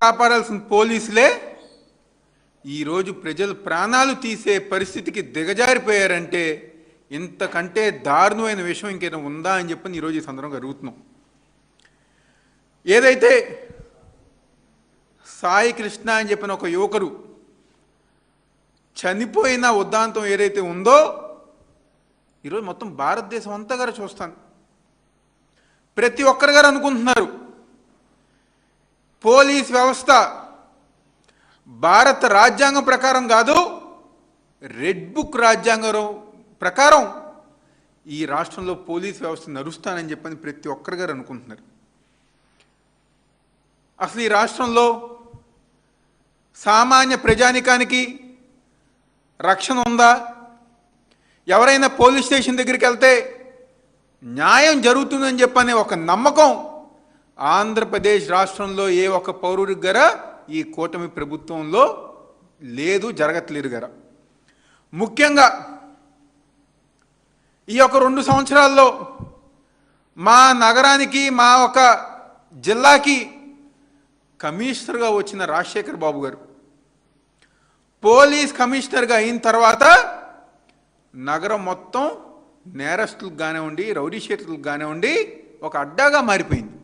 కాపాడాల్సిన పోలీసులే ఈరోజు ప్రజలు ప్రాణాలు తీసే పరిస్థితికి దిగజారిపోయారంటే ఇంతకంటే దారుణమైన విషయం ఇంకేదో ఉందా అని చెప్పని ఈరోజు ఈ సందర్భంగా అడుగుతున్నాం. ఏదైతే సాయి కృష్ణ అని చెప్పిన ఒక యువకుడు చనిపోయిన ఉద్దాంతం ఏదైతే ఉందో ఈరోజు మొత్తం భారతదేశం అంతా గారు చూస్తాను. ప్రతి ఒక్కరు గారు అనుకుంటున్నారు పోలీస్ వ్యవస్థ భారత రాజ్యాంగం ప్రకారం కాదు, రెడ్ బుక్ రాజ్యాంగం ప్రకారం ఈ రాష్ట్రంలో పోలీస్ వ్యవస్థ నడుస్తానని చెప్పని ప్రతి ఒక్కరు గారు అనుకుంటున్నారు. అసలు ఈ రాష్ట్రంలో సామాన్య ప్రజానికానికి రక్షణ ఉందా? ఎవరైనా పోలీస్ స్టేషన్ దగ్గరికి వెళ్తే న్యాయం జరుగుతుందని చెప్పనే ఒక నమ్మకం ఆంధ్రప్రదేశ్ రాష్ట్రంలో ఏ ఒక్క పౌరుడికి గర ఈ కూటమి ప్రభుత్వంలో లేదు, జరగట్లేదు గర. ముఖ్యంగా ఈ యొక్క 2 సంవత్సరాల్లో మా నగరానికి, మా ఒక జిల్లాకి కమిషనర్గా వచ్చిన రాజశేఖర్ బాబు గారు పోలీస్ కమిషనర్గా అయిన తర్వాత నగరం మొత్తం నేరస్తులకు కానివ్వండి, రౌడీ షీటర్లకు కానివ్వండి ఒక అడ్డాగా మారిపోయింది.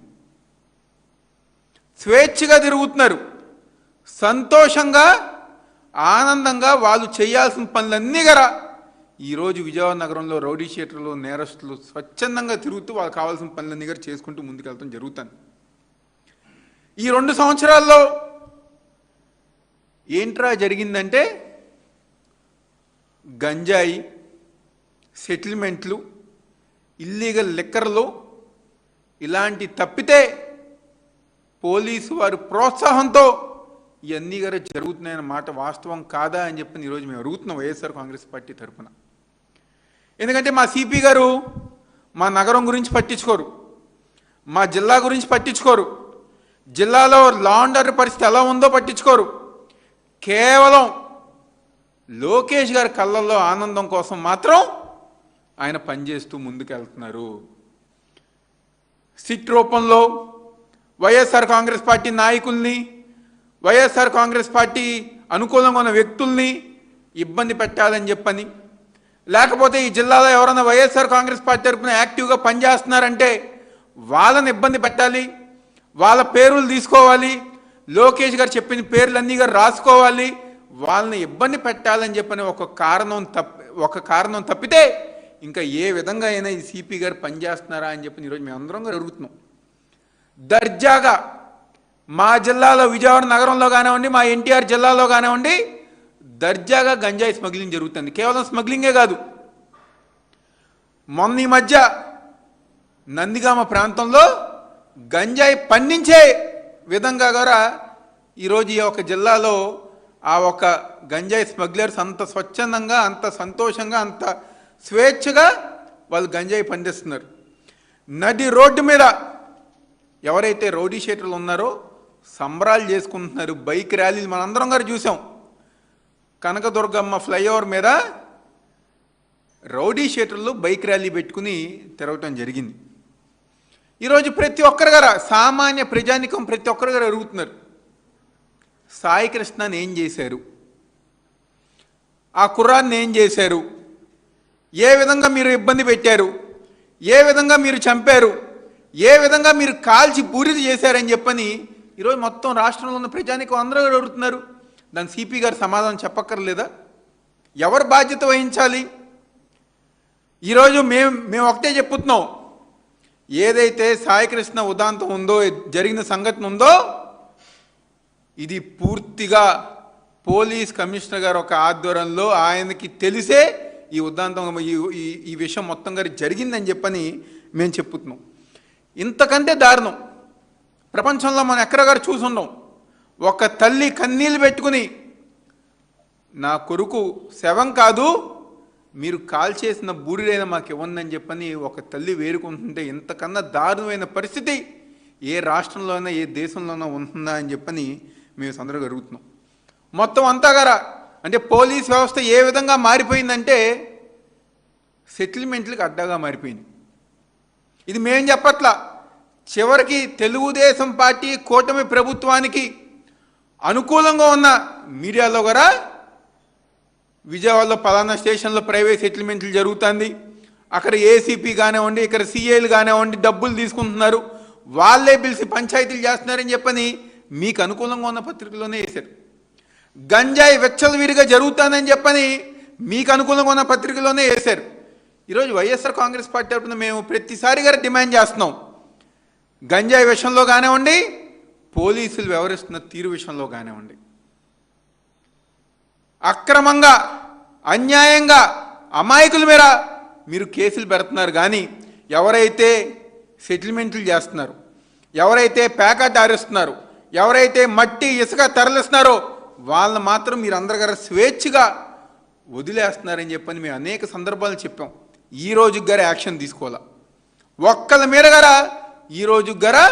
స్వేచ్ఛగా తిరుగుతున్నారు, సంతోషంగా ఆనందంగా వాళ్ళు చేయాల్సిన పనులన్నీ గరా ఈరోజు విజయవాడ నగరంలో రౌడీ షీటర్లు, నేరస్తులు స్వచ్ఛందంగా తిరుగుతూ వాళ్ళకి కావాల్సిన పనులన్నీ గారు చేసుకుంటూ ముందుకెళ్తాం జరుగుతుంది. ఈ 2 సంవత్సరాల్లో ఏంట్రా జరిగిందంటే గంజాయి, సెటిల్మెంట్లు, ఇల్లీగల్ లిక్కర్లు ఇలాంటి తప్పితే పోలీసు వారి ప్రోత్సాహంతో ఇవన్నీ గారు జరుగుతున్నాయన్న మాట వాస్తవం కాదా అని చెప్పి ఈరోజు మేము అడుగుతున్నాం వైఎస్ఆర్ కాంగ్రెస్ పార్టీ తరఫున. ఎందుకంటే మా సిపి గారు మా నగరం గురించి పట్టించుకోరు, మా జిల్లా గురించి పట్టించుకోరు, జిల్లాలో లా అండ్ ఆర్డర్ పరిస్థితి ఎలా ఉందో పట్టించుకోరు. కేవలం లోకేష్ గారి కళ్ళల్లో ఆనందం కోసం మాత్రం ఆయన పనిచేస్తూ ముందుకెళ్తున్నారు. సిట్ రూపంలో వైఎస్ఆర్ కాంగ్రెస్ పార్టీ నాయకుల్ని, వైఎస్ఆర్ కాంగ్రెస్ పార్టీ అనుకూలంగా ఉన్న వ్యక్తుల్ని ఇబ్బంది పెట్టాలని చెప్పని, లేకపోతే ఈ జిల్లాలో ఎవరైనా వైఎస్ఆర్ కాంగ్రెస్ పార్టీ తరఫున యాక్టివ్గా పనిచేస్తున్నారంటే వాళ్ళని ఇబ్బంది పెట్టాలి, వాళ్ళ పేర్లు తీసుకోవాలి, లోకేష్ గారు చెప్పిన పేర్లన్నీ గారు రాసుకోవాలి, వాళ్ళని ఇబ్బంది పెట్టాలని చెప్పని ఒక కారణం తప్పితే ఇంకా ఏ విధంగా అయినా ఈ సిపి గారు పనిచేస్తున్నారా అని చెప్పి ఈరోజు మేము అందరం గారు అడుగుతున్నాం. దర్జాగా మా జిల్లాలో విజయవాడ నగరంలో కానివ్వండి, మా ఎన్టీఆర్ జిల్లాలో కానివ్వండి దర్జాగా గంజాయి స్మగ్లింగ్ జరుగుతుంది. కేవలం స్మగ్లింగే కాదు, మొన్న ఈ మధ్య నందిగామ ప్రాంతంలో గంజాయి పండించే విధంగా కూడా ఈరోజు ఈ ఒక జిల్లాలో ఆ ఒక గంజాయి స్మగ్లర్స్ అంత స్వచ్ఛందంగా, అంత సంతోషంగా, అంత స్వేచ్ఛగా వాళ్ళు గంజాయి పండిస్తున్నారు. నడి రోడ్డు మీద ఎవరైతే రౌడీ షీటర్లు ఉన్నారో సంబరాలు చేసుకుంటున్నారు, బైక్ ర్యాలీలు మనందరం గారు చూసాం. కనకదుర్గమ్మ ఫ్లైఓవర్ మీద రౌడీ షీటర్లు బైక్ ర్యాలీ పెట్టుకుని తిరగటం జరిగింది. ఈరోజు ప్రతి ఒక్కరు గారు, సామాన్య ప్రజానికం ప్రతి ఒక్కరు గారు అడుగుతున్నారు సాయి కృష్ణని ఏం చేశారు, ఆ కుర్రాన్ని ఏం చేశారు, ఏ విధంగా మీరు ఇబ్బంది పెట్టారు, ఏ విధంగా మీరు చంపారు, ఏ విధంగా మీరు కాల్చి బూడిద చేశారని చెప్పని ఈరోజు మొత్తం రాష్ట్రంలో ఉన్న ప్రజానికం అందరూ అడుగుతున్నారు. దాని సిపి గారు సమాధానం చెప్పక్కర్లేదా? ఎవరు బాధ్యత వహించాలి? ఈరోజు మేము ఒకటే చెప్పుతున్నాం, ఏదైతే సాయి కృష్ణ ఉదాంతం ఉందో, జరిగిన సంఘటన ఉందో ఇది పూర్తిగా పోలీస్ కమిషనర్ గారు ఒక ఆధ్వర్యంలో ఆయనకి తెలిసే ఈ ఉదాంతం ఈ విషయం మొత్తం గారి జరిగిందని చెప్పని మేము చెప్పుతున్నాం. ఇంతకంటే దారుణం ప్రపంచంలో మనం ఎక్కడ గారు చూసుండం. ఒక తల్లి కన్నీళ్ళు పెట్టుకుని నా కొడుకు శవం కాదు, మీరు కాల్ చేసిన బూడిదైనా మాకు ఇవ్వండి చెప్పని ఒక తల్లి వేరుకుంటుంటే ఇంతకన్నా దారుణమైన పరిస్థితి ఏ రాష్ట్రంలోనైనా ఏ దేశంలోనైనా ఉంటుందా అని చెప్పని మేము సందర్భంగా అడుగుతున్నాం. మొత్తం అంతా గారా అంటే పోలీస్ వ్యవస్థ ఏ విధంగా మారిపోయిందంటే సెటిల్మెంట్లకు అడ్డాగా మారిపోయింది. ఇది మేం చెప్పట్లా, చివరికి తెలుగుదేశం పార్టీ కూటమి ప్రభుత్వానికి అనుకూలంగా ఉన్న మీడియాలో కూడా విజయవాడలో పలానా స్టేషన్లో ప్రైవేట్ సెటిల్మెంట్లు జరుగుతుంది, అక్కడ ఏసీపీ కానివ్వండి, ఇక్కడ సీఏలు కానివ్వండి డబ్బులు తీసుకుంటున్నారు, వాళ్ళే పిలిచి పంచాయతీలు చేస్తున్నారని చెప్పని మీకు అనుకూలంగా ఉన్న పత్రికలోనే వేశారు. గంజాయి విచ్చలవిడిగా జరుగుతుందని చెప్పని మీకు అనుకూలంగా ఉన్న పత్రికలోనే వేశారు. ఈరోజు వైఎస్ఆర్ కాంగ్రెస్ పార్టీ తరఫున మేము ప్రతిసారిగా డిమాండ్ చేస్తున్నాం, గంజాయి విషయంలో కానివ్వండి, పోలీసులు వ్యవహరిస్తున్న తీరు విషయంలో కానివ్వండి, అక్రమంగా అన్యాయంగా అమాయకుల మీద మీరు కేసులు పెడుతున్నారు. కానీ ఎవరైతే సెటిల్మెంట్లు చేస్తున్నారు, ఎవరైతే ప్యాకెట్ ఆరేస్తున్నారు, ఎవరైతే మట్టి ఇసుక తరలిస్తున్నారో వాళ్ళని మాత్రం మీరు అందరి గారు స్వేచ్ఛగా వదిలేస్తున్నారని చెప్పని మేము అనేక సందర్భాలు చెప్పాం. ఈ రోజు గారు యాక్షన్ తీసుకోవాలా, ఒక్కల మీద గారా ఈ రోజు గారా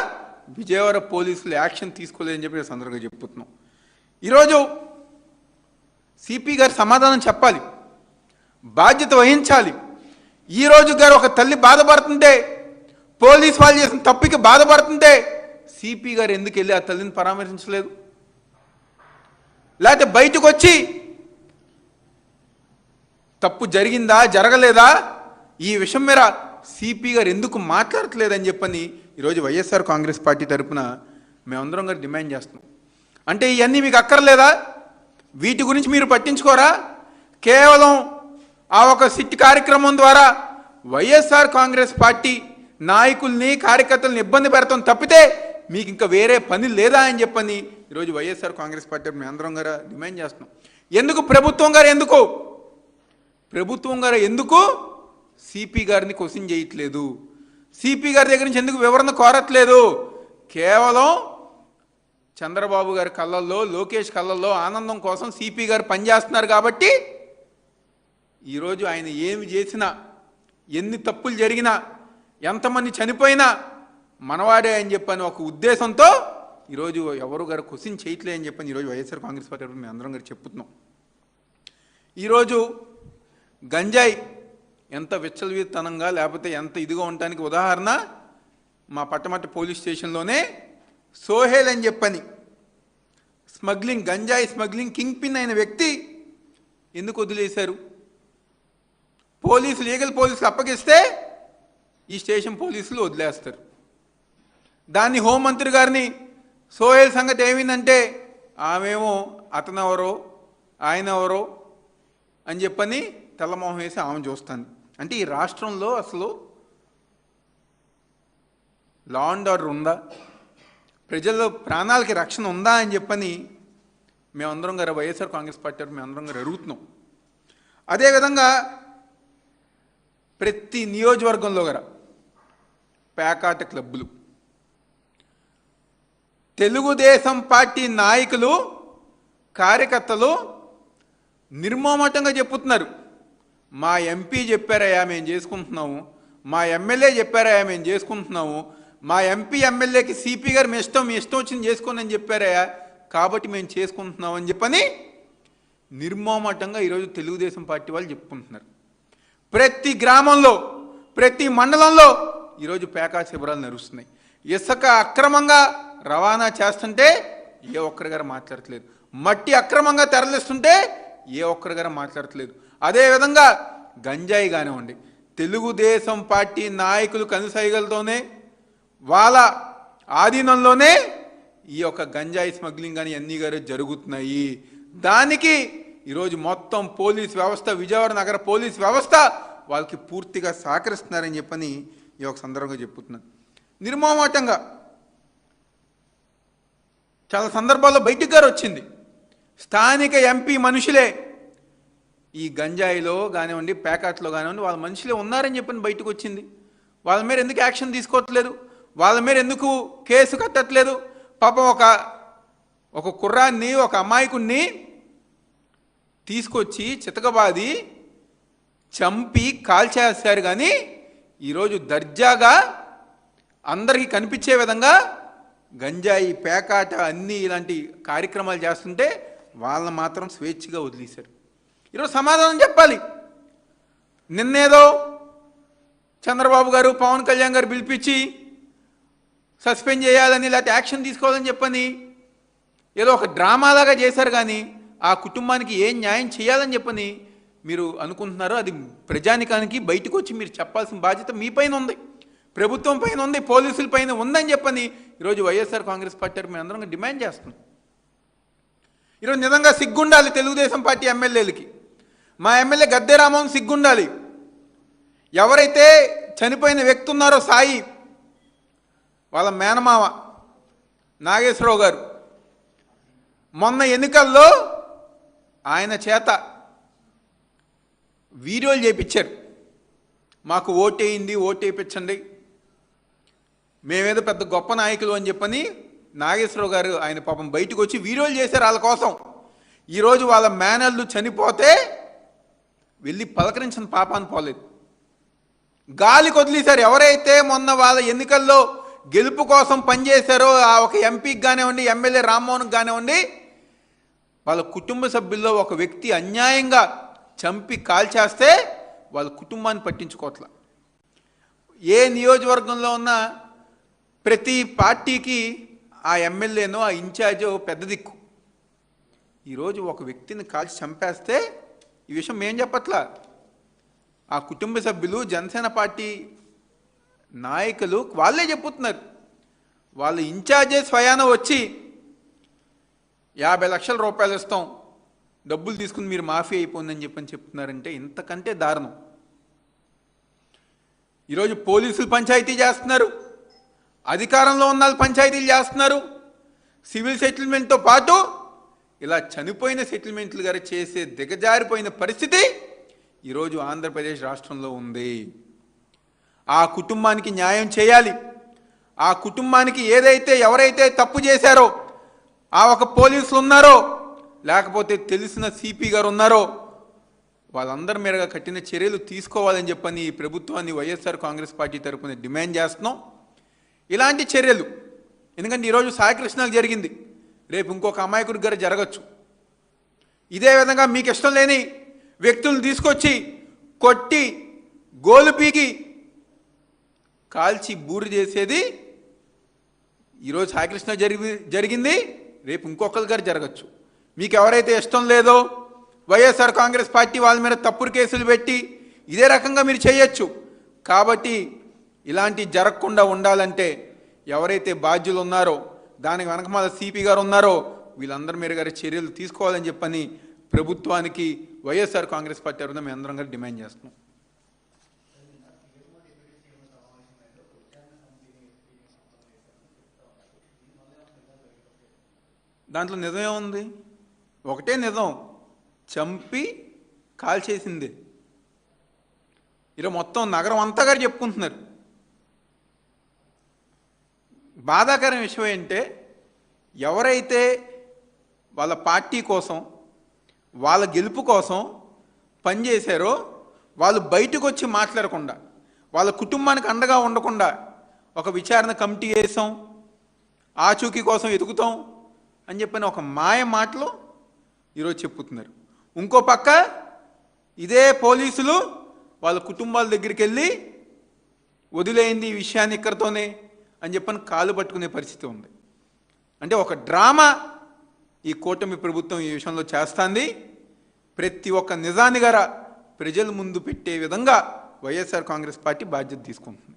విజయవాడ పోలీసులు యాక్షన్ తీసుకోలేదని చెప్పి సందర్భంగా చెప్పుతున్నాం. ఈరోజు సిపి గారు సమాధానం చెప్పాలి, బాధ్యత వహించాలి. ఈరోజు గారు ఒక తల్లి బాధపడుతుంటే, పోలీసు వాళ్ళు చేసిన తప్పుకి బాధపడుతుంటే సిపి గారు ఎందుకు వెళ్ళి ఆ తల్లిని పరామర్శించలేదు? లేకపోతే బయటకు వచ్చి తప్పు జరిగిందా జరగలేదా ఈ విషయం మీద సిపి గారు ఎందుకు మాట్లాడట్లేదని చెప్పని ఈరోజు వైఎస్ఆర్ కాంగ్రెస్ పార్టీ తరఫున మేమందరం గారు డిమాండ్ చేస్తున్నాం. అంటే ఇవన్నీ మీకు అక్కర్లేదా? వీటి గురించి మీరు పట్టించుకోరా? కేవలం ఆ ఒక సిట్ కార్యక్రమం ద్వారా వైఎస్ఆర్ కాంగ్రెస్ పార్టీ నాయకుల్ని కార్యకర్తలను ఇబ్బంది పెడతాం తప్పితే మీకు ఇంకా వేరే పని లేదా అని చెప్పని ఈరోజు వైఎస్ఆర్ కాంగ్రెస్ పార్టీ మేమందరం గారు డిమాండ్ చేస్తున్నాం. ఎందుకు ప్రభుత్వం గారు ఎందుకు సిపి గారిని క్వశ్చన్ చేయట్లేదు? సిపి గారి దగ్గర నుంచి ఎందుకు వివరణ కోరట్లేదు? కేవలం చంద్రబాబు గారి కళ్ళల్లో, లోకేష్ కళ్ళల్లో ఆనందం కోసం సిపి గారు పనిచేస్తున్నారు కాబట్టి ఈరోజు ఆయన ఏమి చేసినా, ఎన్ని తప్పులు జరిగినా, ఎంతమంది చనిపోయినా మనవాడే అని చెప్పని ఒక ఉద్దేశంతో ఈరోజు ఎవరు గారు క్వశ్చన్ చేయట్లే అని చెప్పని ఈరోజు వైఎస్ఆర్ కాంగ్రెస్ పార్టీ మేము అందరం గారు చెప్తున్నాం. ఈరోజు గంజాయి ఎంత విచ్చలవిత్తనంగా లేకపోతే ఎంత ఇదిగా ఉండటానికి ఉదాహరణ మా పట్టమట్ట పోలీస్ స్టేషన్లోనే సోహెల్ అని చెప్పని గంజాయి స్మగ్లింగ్ కింగ్ పిన్ అయిన వ్యక్తి ఎందుకు వదిలేశారు? లీగల్ పోలీసులు అప్పగిస్తే ఈ స్టేషన్ పోలీసులు వదిలేస్తారు. దాన్ని హోంమంత్రి గారిని సోహెల్ సంగతి ఏమైందంటే ఆమెమో అతనెవరో ఆయన ఎవరో అని చెప్పని తెల్లమోహం వేసి ఆమె చూస్తుంది. అంటే ఈ రాష్ట్రంలో అసలు లా అండ్ ఆర్డర్ ఉందా? ప్రజల ప్రాణాలకి రక్షణ ఉందా అని చెప్పని మేమందరం గారు వైఎస్ఆర్ కాంగ్రెస్ పార్టీ మేమందరం గారు అడుగుతున్నాం. అదేవిధంగా ప్రతి నియోజకవర్గంలో గారు పేకాట క్లబ్బులు, తెలుగుదేశం పార్టీ నాయకులు కార్యకర్తలు నిర్మోమటంగా చెప్పుతున్నారు, మా ఎంపీ చెప్పారయ్యా మేము చేసుకుంటున్నాము, మా ఎమ్మెల్యే చెప్పారయ్యా మేము చేసుకుంటున్నాము, మా ఎంపీ ఎమ్మెల్యేకి సిపి గారు మీ ఇష్టం వచ్చింది చేసుకోండి అని చెప్పారయ్యా కాబట్టి మేము చేసుకుంటున్నాం అని చెప్పని నిర్మోమటంగా ఈరోజు తెలుగుదేశం పార్టీ వాళ్ళు చెప్పుకుంటున్నారు. ప్రతి గ్రామంలో, ప్రతి మండలంలో ఈరోజు పేకా శిబిరాలు నడుస్తున్నాయి. ఇసుక అక్రమంగా రవాణా చేస్తుంటే ఏ ఒక్కరి గారు మాట్లాడట్లేదు, మట్టి అక్రమంగా తరలిస్తుంటే ఏ ఒక్కరి గారు మాట్లాడట్లేదు. అదేవిధంగా గంజాయి కానివ్వండి, తెలుగుదేశం పార్టీ నాయకులు కనుసైగలతోనే వాళ్ళ ఆధీనంలోనే ఈ యొక్క గంజాయి స్మగ్లింగ్ కానీ అన్నీ గారు జరుగుతున్నాయి. దానికి ఈరోజు మొత్తం పోలీస్ వ్యవస్థ, విజయవాడ నగర పోలీస్ వ్యవస్థ వాళ్ళకి పూర్తిగా సహకరిస్తున్నారని చెప్పని ఈ యొక్క సందర్భంగా చెప్పుతున్నాను. నిర్మోహమాటంగా చాలా సందర్భాల్లో బయటికి గారు వచ్చింది, స్థానిక ఎంపీ మనుషులే ఈ గంజాయిలో కానివ్వండి, ప్యాకెట్లో కానివ్వండి వాళ్ళ మనుషులే ఉన్నారని చెప్పని బయటకు వచ్చింది. వాళ్ళ మీద ఎందుకు యాక్షన్ తీసుకోవట్లేదు? వాళ్ళ మీద ఎందుకు కేసు కట్టట్లేదు? పాపం ఒక కుర్రాన్ని, ఒక అమాయకుడిని తీసుకొచ్చి చితకబాది చంపి కాల్చేస్తారు. కానీ ఈరోజు దర్జాగా అందరికీ కనిపించే విధంగా గంజాయి, పేకాట అన్నీ ఇలాంటి కార్యక్రమాలు చేస్తుంటే వాళ్ళని మాత్రం స్వేచ్ఛగా వదిలేశారు. ఈరోజు సమాధానం చెప్పాలి. నిన్నేదో చంద్రబాబు గారు, పవన్ కళ్యాణ్ గారు పిలిపించి సస్పెండ్ చేయాలని లేకపోతే యాక్షన్ తీసుకోవాలని చెప్పని ఏదో ఒక డ్రామాలాగా చేశారు. కానీ ఆ కుటుంబానికి ఏం న్యాయం చేయాలని చెప్పని మీరు అనుకుంటున్నారో అది ప్రజానికానికి బయటకు వచ్చి మీరు చెప్పాల్సిన బాధ్యత మీ పైన ఉంది, ప్రభుత్వం పైన ఉంది, పోలీసుల పైన ఉందని చెప్పని ఈరోజు వైఎస్ఆర్ కాంగ్రెస్ పార్టీ మేము అందరం డిమాండ్ చేస్తున్నాం. ఈరోజు నిజంగా సిగ్గుండాలి తెలుగుదేశం పార్టీ ఎమ్మెల్యేలకి. మా ఎమ్మెల్యే గద్దె రామ్మోహన్ సిగ్గుండాలి. ఎవరైతే చనిపోయిన వ్యక్తి ఉన్నారో సాయి వాళ్ళ మేనమామ నాగేశ్వరరావు గారు మొన్న ఎన్నికల్లో ఆయన చేత వీడియోలు చేయించారు. మాకు ఓటేయింది, ఓటేయించండి, మేమేదో పెద్ద గొప్ప నాయకులు అని చెప్పని నాగేశ్వరరావు గారు ఆయన పాపం బయటకు వచ్చి వీడియోలు చేశారు వాళ్ళ కోసం. ఈరోజు వాళ్ళ మేనల్లు చనిపోతే వెళ్ళి పలకరించిన పాపాన్ని పోలేదు, గాలికి వదిలేశారు. ఎవరైతే మొన్న వాళ్ళ ఎన్నికల్లో గెలుపు కోసం పనిచేశారో ఆ ఒక ఎంపీకి కానివ్వండి, ఎమ్మెల్యే రామ్మోహన్కి కానివ్వండి, వాళ్ళ కుటుంబ సభ్యుల్లో ఒక వ్యక్తి అన్యాయంగా చంపి కాల్చేస్తే వాళ్ళ కుటుంబాన్ని పట్టించుకోవట్ల. ఏ నియోజకవర్గంలో ఉన్న ప్రతి పార్టీకి ఆ ఎమ్మెల్యేనో ఆ ఇన్ఛార్జో పెద్ద దిక్కు. ఈరోజు ఒక వ్యక్తిని కాల్చి చంపేస్తే ఈ విషయం మేం చెప్పట్లా, ఆ కుటుంబ సభ్యులు జనసేన పార్టీ నాయకులు వాళ్ళే చెప్పుతున్నారు. వాళ్ళ ఇన్ఛార్జే స్వయాన వచ్చి 50 లక్షల రూపాయలు ఇస్తాం, డబ్బులు తీసుకుని మీరు మాఫీ అయిపోయిందని చెప్పని చెప్తున్నారంటే ఇంతకంటే దారుణం. ఈరోజు పోలీసులు పంచాయతీ చేస్తున్నారు, అధికారంలో ఉన్న వాళ్ళు పంచాయతీలు చేస్తున్నారు. సివిల్ సెటిల్మెంట్తో పాటు ఇలా చనిపోయిన సెటిల్మెంట్లు గారు చేసే దిగజారిపోయిన పరిస్థితి ఈరోజు ఆంధ్రప్రదేశ్ రాష్ట్రంలో ఉంది. ఆ కుటుంబానికి న్యాయం చేయాలి. ఆ కుటుంబానికి ఎవరైతే తప్పు చేశారో ఆ ఒక పోలీసులు ఉన్నారో లేకపోతే తెలిసిన సిపి గారు ఉన్నారో వాళ్ళందరి మీదుగా కఠిన చర్యలు తీసుకోవాలని చెప్పని ఈ ప్రభుత్వాన్ని వైఎస్ఆర్ కాంగ్రెస్ పార్టీ తరఫున డిమాండ్ చేస్తున్నాం. ఇలాంటి చర్యలు ఎందుకంటే ఈరోజు సాయికృష్ణకు జరిగింది, రేపు ఇంకొక అమాయకుడి గారు జరగచ్చు. ఇదే విధంగా మీకు ఇష్టం లేని వ్యక్తులను తీసుకొచ్చి కొట్టి గోలు పీకి కాల్చి బూరు చేసేది ఈరోజు సాయికృష్ణ జరిగింది, రేపు ఇంకొకరి గారు జరగచ్చు. మీకు ఎవరైతే ఇష్టం లేదో వైఎస్ఆర్ కాంగ్రెస్ పార్టీ వాళ్ళ మీద తప్పుడు కేసులు పెట్టి ఇదే రకంగా మీరు చేయొచ్చు. కాబట్టి ఇలాంటి జరగకుండా ఉండాలంటే ఎవరైతే బాధ్యులు ఉన్నారో దానికి వెనకమాల సిపి గారు ఉన్నారో వీళ్ళందరి మీద గారి చర్యలు తీసుకోవాలని చెప్పని ప్రభుత్వానికి వైఎస్ఆర్ కాంగ్రెస్ పార్టీ తరఫున మేము అందరం గారు డిమాండ్ చేస్తున్నాం. దాంట్లో నిజమే ఉంది, ఒకటే నిజం, చంపి కాల్చేసింది. ఇలా మొత్తం నగరం అంతా గారు చెప్పుకుంటున్నారు. బాధాకరం విషయం ఏంటంటే ఎవరైతే వాళ్ళ పార్టీ కోసం వాళ్ళ గెలుపు కోసం పనిచేశారో వాళ్ళు బయటకు వచ్చి మాట్లాడకుండా వాళ్ళ కుటుంబానికి అండగా ఉండకుండా ఒక విచారణ కమిటీ వేసాం, ఆచూకీ కోసం ఎదుగుతాం అని చెప్పిన ఒక మాయ మాటలు ఈరోజు చెప్పుతున్నారు. ఇంకో పక్క ఇదే పోలీసులు వాళ్ళ కుటుంబాల దగ్గరికి వెళ్ళి వదిలేయింది ఈ విషయాన్ని ఇక్కడితోనే అని చెప్పని కాలు పట్టుకునే పరిస్థితి ఉంది. అంటే ఒక డ్రామా ఈ కూటమి ప్రభుత్వం ఈ విషయంలో చేస్తుంది. ప్రతి ఒక్క నిజాన్ని గారా ప్రజల ముందు పెట్టే విధంగా వైఎస్ఆర్ కాంగ్రెస్ పార్టీ బాధ్యత తీసుకుంటుంది.